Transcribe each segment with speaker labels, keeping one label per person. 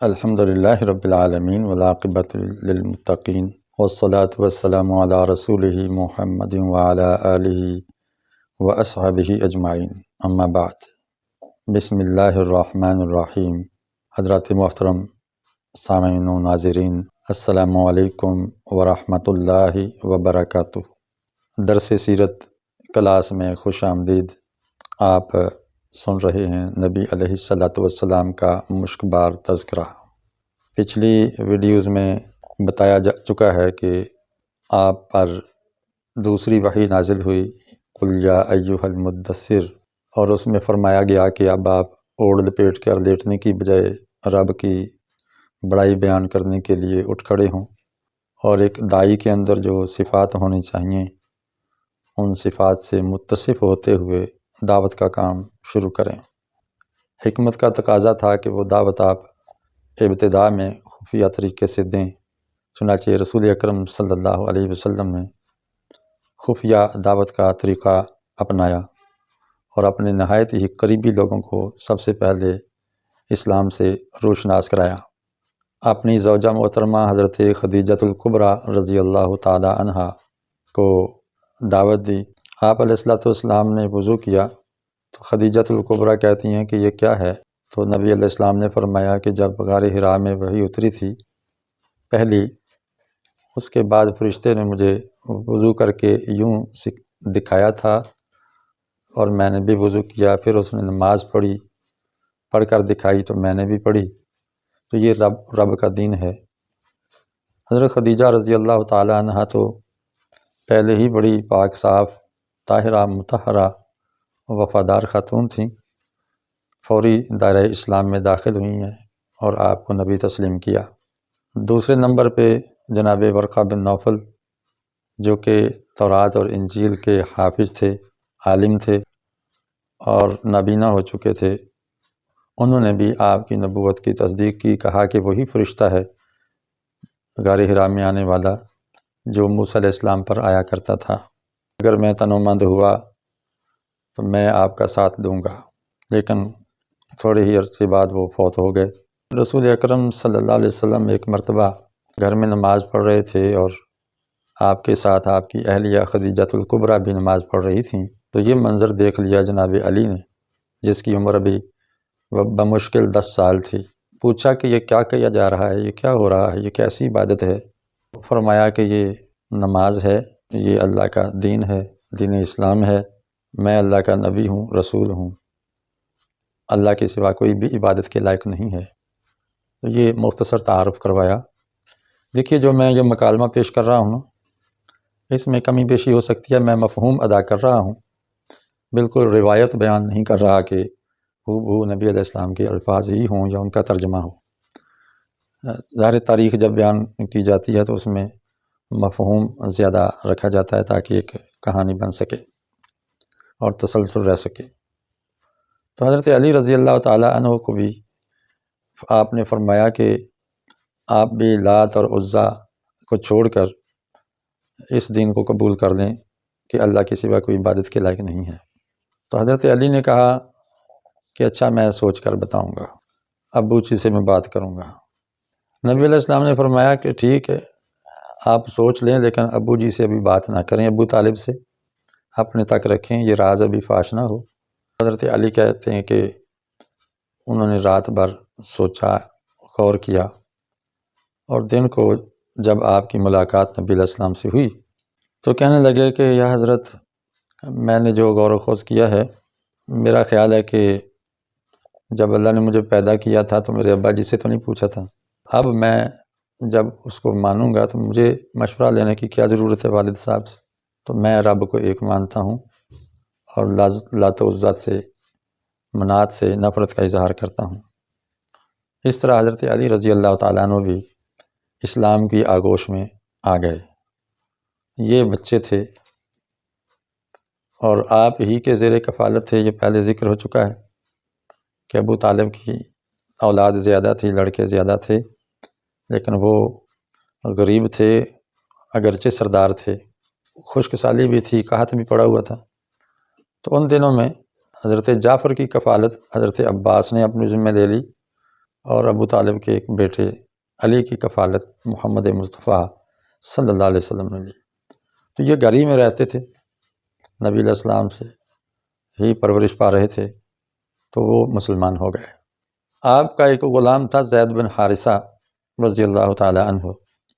Speaker 1: الحمد للہ رب العالمین والعاقبۃ للمتقین والصلاة والسلام علی رسولہ محمد وعلی آلہ واصحابہ اجمعین، اما بعد۔ بسم اللہ الرحمن الرحیم۔ حضرات محترم سامعین و ناظرین، السلام علیکم ورحمۃ اللہ وبرکاتہ۔ درس سیرت کلاس میں خوش آمدید۔ آپ سن رہے ہیں نبی علیہ الصلاۃ والسلام کا مشکبار تذکرہ۔ پچھلی ویڈیوز میں بتایا جا چکا ہے کہ آپ پر دوسری وحی نازل ہوئی، قل یا ایھا المدثر، اور اس میں فرمایا گیا کہ اب آپ اوڑھ لپیٹ کر لیٹنے کی بجائے رب کی بڑائی بیان کرنے کے لیے اٹھ کھڑے ہوں، اور ایک داعی کے اندر جو صفات ہونی چاہیے ان صفات سے متصف ہوتے ہوئے دعوت کا کام شروع کریں۔ حکمت کا تقاضا تھا کہ وہ دعوت آپ ابتدا میں خفیہ طریقے سے دیں، چنانچہ رسول اکرم صلی اللہ علیہ وسلم نے خفیہ دعوت کا طریقہ اپنایا اور اپنے نہایت ہی قریبی لوگوں کو سب سے پہلے اسلام سے روشناس کرایا۔ اپنی زوجہ محترمہ حضرت خدیجۃ الکبریٰ رضی اللہ تعالی عنہا کو دعوت دی۔ آپ علیہ الصلوۃ والسلام نے وضو کیا تو خدیجۃ الکبریٰ کہتی ہیں کہ یہ کیا ہے؟ تو نبی علیہ السلام نے فرمایا کہ جب غار حرا میں وحی اتری تھی پہلی، اس کے بعد فرشتے نے مجھے وضو کر کے یوں دکھایا تھا اور میں نے بھی وضو کیا، پھر اس نے نماز پڑھ کر دکھائی تو میں نے بھی پڑھی، تو یہ رب کا دین ہے۔ حضرت خدیجہ رضی اللہ تعالی عنہا تو پہلے ہی بڑی پاک صاف، طاہرہ، مطہرہ، وفادار خاتون تھیں، فوری دائرہ اسلام میں داخل ہوئی ہیں اور آپ کو نبی تسلیم کیا۔ دوسرے نمبر پہ جناب ورقہ بن نوفل، جو کہ تورات اور انجیل کے حافظ تھے، عالم تھے اور نابینا ہو چکے تھے، انہوں نے بھی آپ کی نبوت کی تصدیق کی، کہا کہ وہی فرشتہ ہے غار حرا میں آنے والا جو موسیٰ علیہ السلام پر آیا کرتا تھا، اگر میں تنومند ہوا تو میں آپ کا ساتھ دوں گا، لیکن تھوڑے ہی عرصے بعد وہ فوت ہو گئے۔ رسول اکرم صلی اللہ علیہ وسلم ایک مرتبہ گھر میں نماز پڑھ رہے تھے اور آپ کے ساتھ آپ کی اہلیہ خدیجۃ الکبریٰ بھی نماز پڑھ رہی تھیں، تو یہ منظر دیکھ لیا جناب علی نے، جس کی عمر ابھی بمشکل 10 سال تھی۔ پوچھا کہ یہ کیا کیا جا رہا ہے، یہ کیا ہو رہا ہے، یہ کیسی عبادت ہے؟ فرمایا کہ یہ نماز ہے، یہ اللہ کا دین ہے، دین اسلام ہے، میں اللہ کا نبی ہوں، رسول ہوں، اللہ کے سوا کوئی بھی عبادت کے لائق نہیں ہے۔ تو یہ مختصر تعارف کروایا۔ دیکھیے، جو میں یہ مکالمہ پیش کر رہا ہوں اس میں کمی بیشی ہو سکتی ہے، میں مفہوم ادا کر رہا ہوں، بالکل روایت بیان نہیں کر رہا کہ ہو نبی علیہ السلام کے الفاظ ہی ہوں یا ان کا ترجمہ ہو۔ ظاہر تاریخ جب بیان کی جاتی ہے تو اس میں مفہوم زیادہ رکھا جاتا ہے تاکہ ایک کہانی بن سکے اور تسلسل رہ سکے۔ تو حضرت علی رضی اللہ تعالی عنہ کو بھی آپ نے فرمایا کہ آپ بھی لات اور عزیٰ کو چھوڑ کر اس دین کو قبول کر لیں کہ اللہ کے سوا کوئی عبادت کے لائق نہیں ہے۔ تو حضرت علی نے کہا کہ اچھا، میں سوچ کر بتاؤں گا، ابو جی سے میں بات کروں گا۔ نبی علیہ السلام نے فرمایا کہ ٹھیک ہے، آپ سوچ لیں، لیکن ابو جی سے ابھی بات نہ کریں، ابو طالب سے اپنے تک رکھیں، یہ راز ابھی فاش نہ ہو۔ حضرت علی کہتے ہیں کہ انہوں نے رات بھر سوچا، غور کیا، اور دن کو جب آپ کی ملاقات نبی علیہ السلام سے ہوئی تو کہنے لگے کہ یا حضرت، میں نے جو غور و خوض کیا ہے، میرا خیال ہے کہ جب اللہ نے مجھے پیدا کیا تھا تو میرے ابا جی سے تو نہیں پوچھا تھا، اب میں جب اس کو مانوں گا تو مجھے مشورہ لینے کی کیا ضرورت ہے والد صاحب سے؟ تو میں رب کو ایک مانتا ہوں اور لات و عزیٰ سے، منات سے نفرت کا اظہار کرتا ہوں۔ اس طرح حضرت علی رضی اللہ تعالیٰ عنہ بھی اسلام کی آغوش میں آ گئے۔ یہ بچے تھے اور آپ ہی کے زیر کفالت تھے، یہ پہلے ذکر ہو چکا ہے کہ ابو طالب کی اولاد زیادہ تھی، لڑکے زیادہ تھے، لیکن وہ غریب تھے، اگرچہ سردار تھے، خشک سالی بھی تھی، قحط بھی پڑا ہوا تھا۔ تو ان دنوں میں حضرت جعفر کی کفالت حضرت عباس نے اپنے ذمہ لے لی اور ابو طالب کے ایک بیٹے علی کی کفالت محمد مصطفیٰ صلی اللہ علیہ وسلم نے لی۔ تو یہ گھر ہی میں رہتے تھے، نبی علیہ السلام سے ہی پرورش پا رہے تھے، تو وہ مسلمان ہو گئے۔ آپ کا ایک غلام تھا زید بن حارثہ رضی اللہ تعالی عنہ،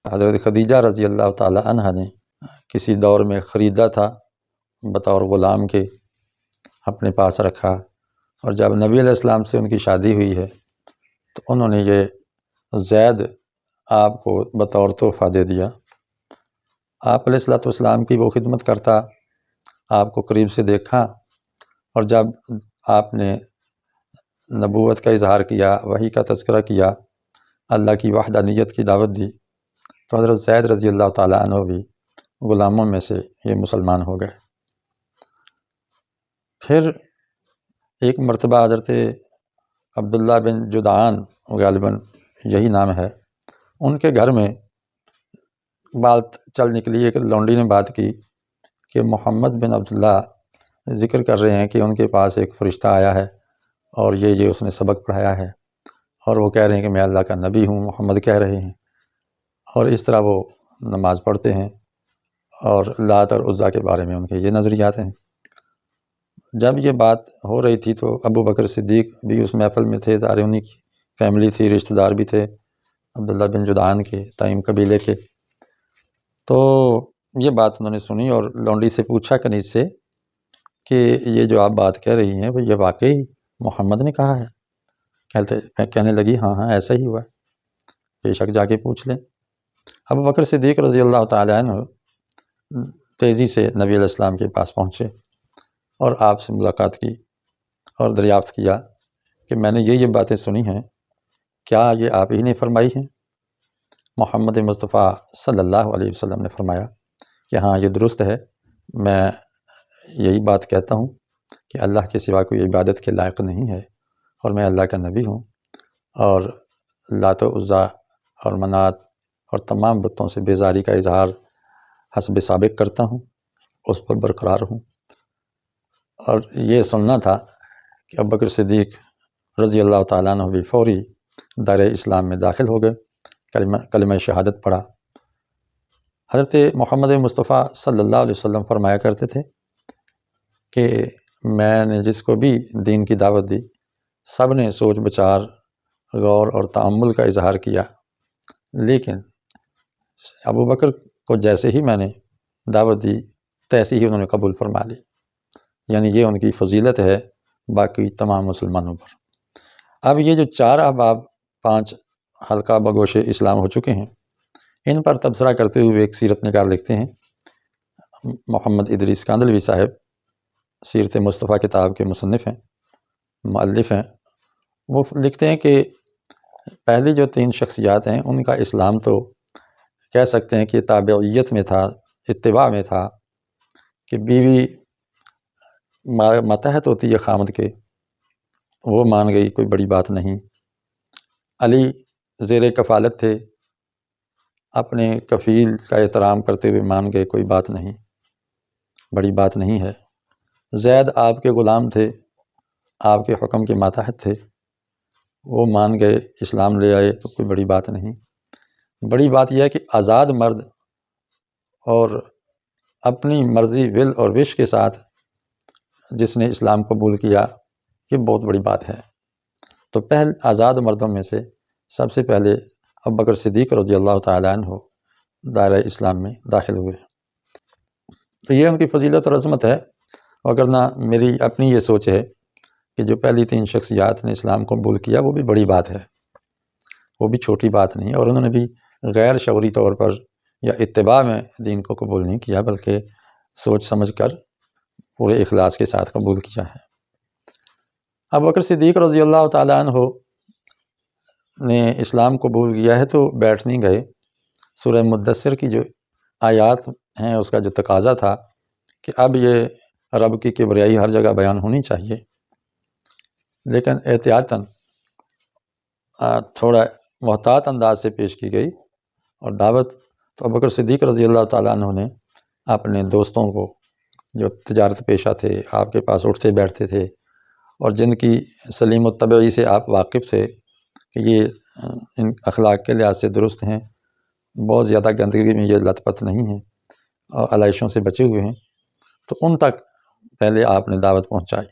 Speaker 1: حضرت خدیجہ رضی اللہ تعالی عنہ نے کسی دور میں خریدا تھا، بطور غلام کے اپنے پاس رکھا، اور جب نبی علیہ السلام سے ان کی شادی ہوئی ہے تو انہوں نے یہ زید آپ کو بطور تحفہ دے دیا۔ آپ علیہ السلام کی وہ خدمت کرتا، آپ کو قریب سے دیکھا، اور جب آپ نے نبوت کا اظہار کیا، وحی کا تذکرہ کیا، اللہ کی وحدانیت کی دعوت دی، تو حضرت زید رضی اللہ تعالیٰ عنہ بھی غلاموں میں سے یہ مسلمان ہو گئے۔ پھر ایک مرتبہ حضرت عبداللہ بن جدعان، غالباً یہی نام ہے، ان کے گھر میں بات چل نکلی، ایک لونڈی نے بات کی کہ محمد بن عبداللہ ذکر کر رہے ہیں کہ ان کے پاس ایک فرشتہ آیا ہے اور یہ اس نے سبق پڑھایا ہے، اور وہ کہہ رہے ہیں کہ میں اللہ کا نبی ہوں، محمد کہہ رہے ہیں، اور اس طرح وہ نماز پڑھتے ہیں، اور لات اور عزیٰ کے بارے میں ان کے یہ نظریات ہیں۔ جب یہ بات ہو رہی تھی تو ابو بکر صدیق بھی اس محفل میں تھے، ظاہر انہی کی فیملی تھی، رشتہ دار بھی تھے عبداللہ بن جدعان کے، تائم قبیلے کے۔ تو یہ بات انہوں نے سنی اور لونڈی سے پوچھا کنیز سے کہ یہ جو آپ بات کہہ رہی ہیں یہ واقعی محمد نے کہا ہے؟ کہنے لگی ہاں ہاں ایسا ہی ہوا ہے، بے شک جا کے پوچھ لیں۔ ابو بکر صدیق رضی اللہ تعالیٰ عنہ تیزی سے نبی علیہ السلام کے پاس پہنچے اور آپ سے ملاقات کی اور دریافت کیا کہ میں نے یہ باتیں سنی ہیں، کیا یہ آپ ہی نے فرمائی ہیں؟ محمد مصطفیٰ صلی اللہ علیہ وسلم نے فرمایا کہ ہاں یہ درست ہے، میں یہی بات کہتا ہوں کہ اللہ کے سوا کوئی عبادت کے لائق نہیں ہے، اور میں اللہ کا نبی ہوں، اور لات و عزیٰ اور منات اور تمام بتوں سے بیزاری کا اظہار حسب سابق کرتا ہوں، اس پر برقرار ہوں۔ اور یہ سننا تھا کہ ابوبکر صدیق رضی اللہ تعالیٰ عنہ بھی فوری دائرہ اسلام میں داخل ہو گئے، کلمہ شہادت پڑھا۔ حضرت محمد مصطفیٰ صلی اللہ علیہ وسلم فرمایا کرتے تھے کہ میں نے جس کو بھی دین کی دعوت دی، سب نے سوچ بچار، غور اور تأمل کا اظہار کیا، لیکن ابوبکر کو جیسے ہی میں نے دعوت دی تیسے ہی انہوں نے قبول فرما لی، یعنی یہ ان کی فضیلت ہے باقی تمام مسلمانوں پر۔ اب یہ جو 4 احباب 5 حلقہ بگوش اسلام ہو چکے ہیں، ان پر تبصرہ کرتے ہوئے ایک سیرت نگار لکھتے ہیں، محمد ادریس کاندلوی صاحب سیرت مصطفیٰ کتاب کے مصنف ہیں، مؤلف ہیں۔ وہ لکھتے ہیں کہ پہلی جو 3 شخصیات ہیں ان کا اسلام تو کہہ سکتے ہیں کہ تابعیت میں تھا، اتباع میں تھا، کہ بیوی ماتحت ہوتی ہے خامد کے، وہ مان گئی، کوئی بڑی بات نہیں۔ علی زیر کفالت تھے، اپنے کفیل کا احترام کرتے ہوئے مان گئے، کوئی بات نہیں، بڑی بات نہیں ہے۔ زید آپ کے غلام تھے، آپ کے حکم کے ماتحت تھے، وہ مان گئے، اسلام لے آئے، تو کوئی بڑی بات نہیں۔ بڑی بات یہ ہے کہ آزاد مرد اور اپنی مرضی، ول اور وش کے ساتھ جس نے اسلام قبول کیا، یہ بہت بڑی بات ہے۔ تو آزاد مردوں میں سے سب سے پہلے ابوبکر صدیق رضی اللہ تعالیٰ عنہ دائرہ اسلام میں داخل ہوئے۔ تو یہ ان کی فضیلت اور عظمت ہے، وگرنہ میری اپنی یہ سوچ ہے کہ جو پہلی 3 شخصیات نے اسلام قبول کیا وہ بھی بڑی بات ہے، وہ بھی چھوٹی بات نہیں، اور انہوں نے بھی غیر شعوری طور پر یا اتباع میں دین کو قبول نہیں کیا، بلکہ سوچ سمجھ کر پورے اخلاص کے ساتھ قبول کیا ہے۔ ابوبکر صدیق رضی اللہ تعالیٰ عنہ نے اسلام قبول کیا ہے تو بیٹھ نہیں گئے۔ سورہ مدثر کی جو آیات ہیں اس کا جو تقاضا تھا کہ اب یہ رب کی کبریائی ہر جگہ بیان ہونی چاہیے، لیکن احتیاطاً تھوڑا محتاط انداز سے پیش کی گئی، اور دعوت تو ابوبکر صدیق رضی اللہ تعالیٰ عنہ نے اپنے دوستوں کو جو تجارت پیشہ تھے، آپ کے پاس اٹھتے بیٹھتے تھے، اور جن کی سلیم الطبعی سے آپ واقف تھے، کہ یہ ان اخلاق کے لحاظ سے درست ہیں، بہت زیادہ گندگی میں یہ لت پت نہیں ہیں اور علائشوں سے بچے ہوئے ہیں، تو ان تک پہلے آپ نے دعوت پہنچائی۔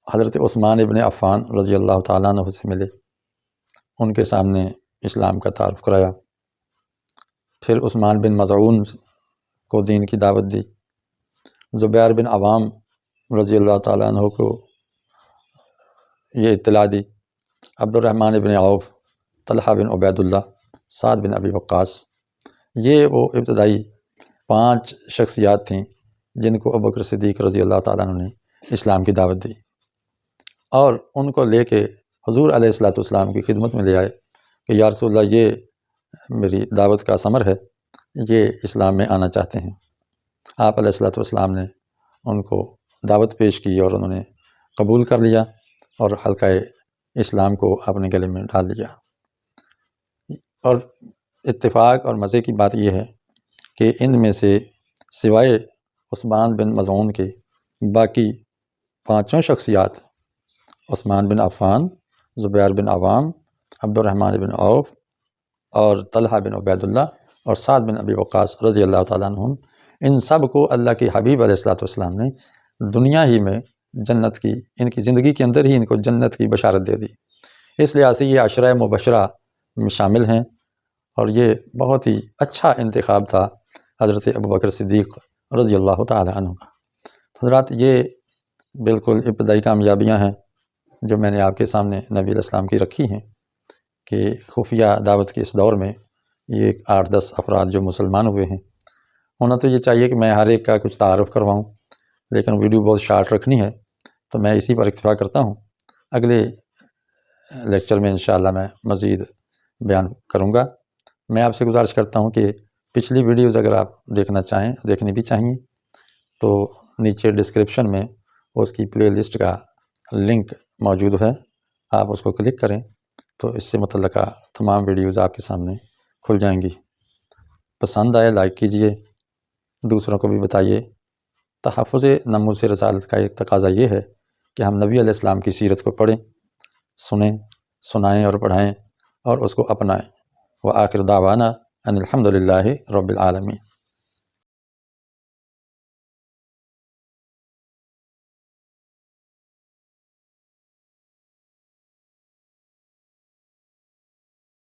Speaker 1: حضرت عثمان ابن عفان رضی اللہ تعالیٰ عنہ سے ملے، ان کے سامنے اسلام کا تعارف کرایا۔ پھر عثمان بن مظعون کو دین کی دعوت دی، زبیر بن عوام رضی اللہ تعالیٰ عنہ کو یہ اطلاع دی، عبد الرحمن بن عوف، طلحہ بن عبید اللہ، سعد بن ابی وقاص، یہ وہ ابتدائی 5 شخصیات تھیں جن کو ابوبکر صدیق رضی اللہ تعالیٰ عنہ نے اسلام کی دعوت دی، اور ان کو لے کے حضور علیہ الصلوۃ والسلام کی خدمت میں لے آئے کہ یا رسول اللہ، یہ میری دعوت کا ثمر ہے، یہ اسلام میں آنا چاہتے ہیں۔ آپ علیہ الصلوۃ والسلام نے ان کو دعوت پیش کی اور انہوں نے قبول کر لیا اور حلقہ اسلام کو اپنے گلے میں ڈال لیا۔ اور اتفاق اور مزے کی بات یہ ہے کہ ان میں سے سوائے عثمان بن مظعون کے باقی 5 شخصیات، عثمان بن عفان، زبیر بن عوام، عبد الرحمن بن عوف اور طلحہ بن عبید اللہ اور سعد بن ابی وقاص رضی اللہ تعالیٰ عنہم، ان سب کو اللہ کے حبیب علیہ الصلوۃ والسلام نے دنیا ہی میں جنت کی، ان کی زندگی کے اندر ہی ان کو جنت کی بشارت دے دی۔ اس لحاظ سے یہ عشرہ مبشرہ میں شامل ہیں، اور یہ بہت ہی اچھا انتخاب تھا حضرت ابوبکر صدیق رضی اللہ تعالیٰ عنہ کا۔ حضرات، یہ بالکل ابتدائی کامیابیاں ہیں جو میں نے آپ کے سامنے نبی علیہ السلام کی رکھی ہیں کہ خفیہ دعوت کے اس دور میں یہ 8-10 افراد جو مسلمان ہوئے ہیں، ہونا تو یہ چاہیے کہ میں ہر ایک کا کچھ تعارف کرواؤں، لیکن ویڈیو بہت شارٹ رکھنی ہے تو میں اسی پر اکتفا کرتا ہوں۔ اگلے لیکچر میں انشاءاللہ میں مزید بیان کروں گا۔ میں آپ سے گزارش کرتا ہوں کہ پچھلی ویڈیوز اگر آپ دیکھنا چاہیں، دیکھنی بھی چاہیے، تو نیچے ڈسکرپشن میں اس کی پلے لسٹ کا لنک موجود ہے، آپ اس کو کلک کریں تو اس سے متعلقہ تمام ویڈیوز آپ کے سامنے کھل جائیں گی۔ پسند آئے لائک کیجئے، دوسروں کو بھی بتائیے۔ تحفظ ناموس رسالت کا ایک تقاضا یہ ہے کہ ہم نبی علیہ السلام کی سیرت کو پڑھیں، سنیں، سنائیں اور پڑھائیں اور اس کو اپنائیں۔ وآخر دعوانا ان الحمد للہ رب العالمین۔